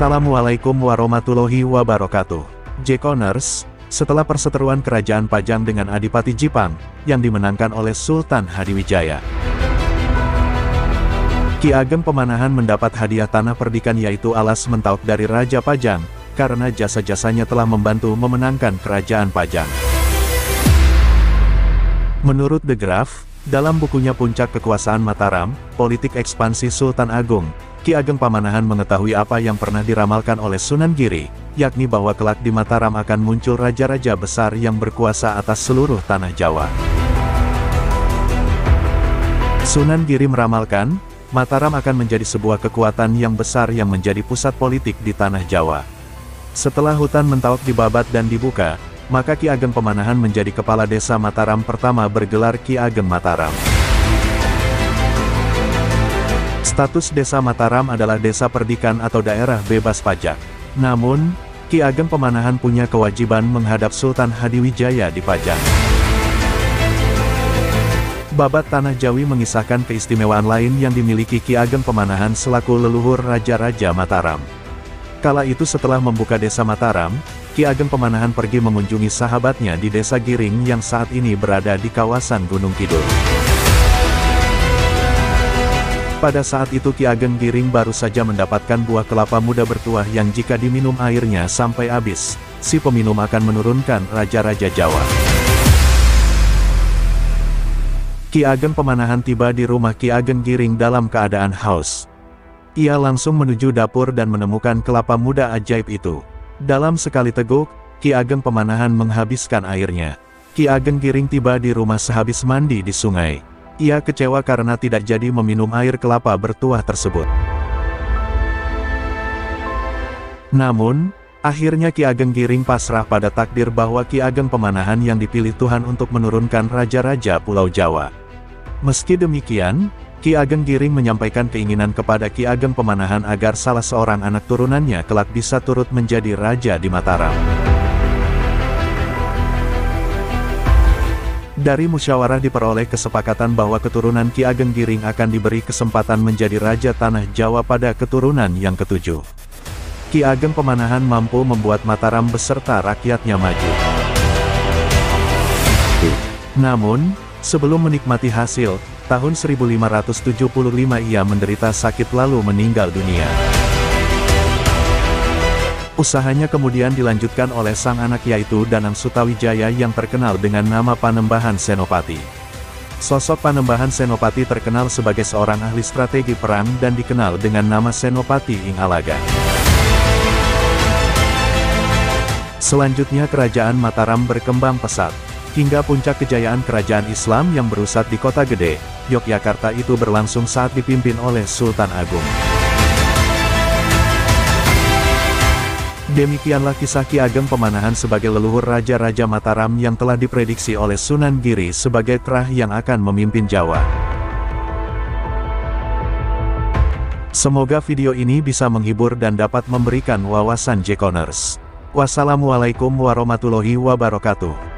Wassalamualaikum warahmatullahi wabarakatuh. Jekoners, setelah perseteruan Kerajaan Pajang dengan Adipati Jipang, yang dimenangkan oleh Sultan Hadiwijaya, Ki Ageng Pamanahan mendapat hadiah tanah perdikan yaitu alas Mentauk dari Raja Pajang, karena jasa-jasanya telah membantu memenangkan Kerajaan Pajang. Menurut The Graph, dalam bukunya Puncak Kekuasaan Mataram, Politik Ekspansi Sultan Agung, Ki Ageng Pamanahan mengetahui apa yang pernah diramalkan oleh Sunan Giri, yakni bahwa kelak di Mataram akan muncul raja-raja besar yang berkuasa atas seluruh tanah Jawa. Sunan Giri meramalkan, Mataram akan menjadi sebuah kekuatan yang besar yang menjadi pusat politik di tanah Jawa. Setelah hutan Mentauk dibabat dan dibuka, maka Ki Ageng Pamanahan menjadi kepala desa Mataram pertama bergelar Ki Ageng Mataram. Status desa Mataram adalah desa perdikan atau daerah bebas pajak. Namun, Ki Ageng Pamanahan punya kewajiban menghadap Sultan Hadiwijaya di Pajang. Babat Tanah Jawi mengisahkan keistimewaan lain yang dimiliki Ki Ageng Pamanahan selaku leluhur Raja-Raja Mataram. Kala itu setelah membuka desa Mataram, Ki Ageng Pamanahan pergi mengunjungi sahabatnya di desa Giring yang saat ini berada di kawasan Gunung Kidul. Pada saat itu Ki Ageng Giring baru saja mendapatkan buah kelapa muda bertuah yang jika diminum airnya sampai habis, si peminum akan menurunkan raja-raja Jawa. Ki Ageng Pamanahan tiba di rumah Ki Ageng Giring dalam keadaan haus. Ia langsung menuju dapur dan menemukan kelapa muda ajaib itu. Dalam sekali teguk, Ki Ageng Pamanahan menghabiskan airnya. Ki Ageng Giring tiba di rumah sehabis mandi di sungai. Ia kecewa karena tidak jadi meminum air kelapa bertuah tersebut. Namun, akhirnya Ki Ageng Giring pasrah pada takdir bahwa Ki Ageng Pamanahan yang dipilih Tuhan untuk menurunkan raja-raja Pulau Jawa. Meski demikian, Ki Ageng Giring menyampaikan keinginan kepada Ki Ageng Pamanahan agar salah seorang anak turunannya kelak bisa turut menjadi raja di Mataram. Dari musyawarah diperoleh kesepakatan bahwa keturunan Ki Ageng Giring akan diberi kesempatan menjadi raja tanah Jawa pada keturunan yang ketujuh. Ki Ageng Pamanahan mampu membuat Mataram beserta rakyatnya maju. Namun, sebelum menikmati hasil, tahun 1575 ia menderita sakit lalu meninggal dunia. Usahanya kemudian dilanjutkan oleh sang anak yaitu Danang Sutawijaya yang terkenal dengan nama Panembahan Senopati. Sosok Panembahan Senopati terkenal sebagai seorang ahli strategi perang dan dikenal dengan nama Senopati Ing Alaga. Selanjutnya Kerajaan Mataram berkembang pesat, hingga puncak kejayaan kerajaan Islam yang berusat di Kota Gede, Yogyakarta itu berlangsung saat dipimpin oleh Sultan Agung. Demikianlah kisah Ki Ageng Pamanahan sebagai leluhur Raja-Raja Mataram yang telah diprediksi oleh Sunan Giri sebagai terah yang akan memimpin Jawa. Semoga video ini bisa menghibur dan dapat memberikan wawasan Jekoners. Wassalamualaikum warahmatullahi wabarakatuh.